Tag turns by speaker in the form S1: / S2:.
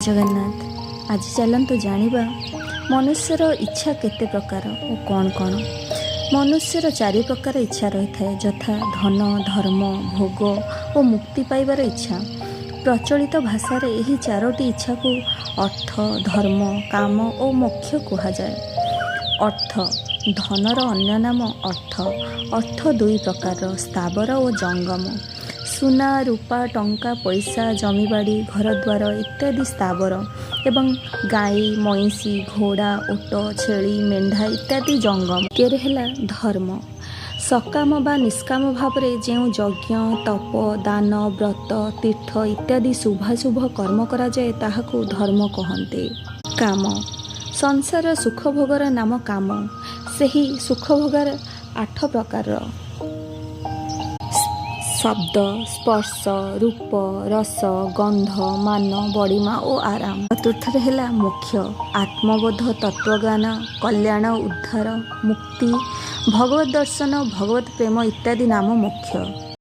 S1: जगन्नाथ। आज चलतु जानिबा मनुष्यर इच्छा केते प्रकार और कौन कौन। मनुष्यर चारि प्रकार इच्छा रही है, यथा धन, धर्म, भोग और मुक्ति पाइबार इच्छा। प्रचलित भाषा रे यही चारोटी इच्छा को अर्थ, धर्म, काम और मोक्ष कहुए। अर्थ धनर अन्य नाम अर्थ। अर्थ दुई प्रकार, स्थावर और जंगम। सुना, रूपा, टंका, पैसा, जमीबाड़ी, घरद्वार इत्यादि स्थावर एवं गाई, मईसी, घोड़ा, ओट, छेली, मेढ़ा इत्यादि जंगम। तेरे है धर्म। सकाम बा निष्काम भाव में जो यज्ञ, तप, दान, व्रत, तीर्थ इत्यादि शुभाशुभ कर्म करा जाए ताहाकू धर्म कहते। काम संसार सुख भोगर नाम काम। सही सुख भोगर 8 प्रकार, शब्द, स्पर्श, रूप, रस, गंध, मान, बड़िमा और आराम। चतुर्थ है मोक्ष। आत्मबोध, तत्वज्ञान, कल्याण, उद्धार, मुक्ति, भगवत दर्शन, भगवत प्रेम इत्यादि नाम मोक्ष।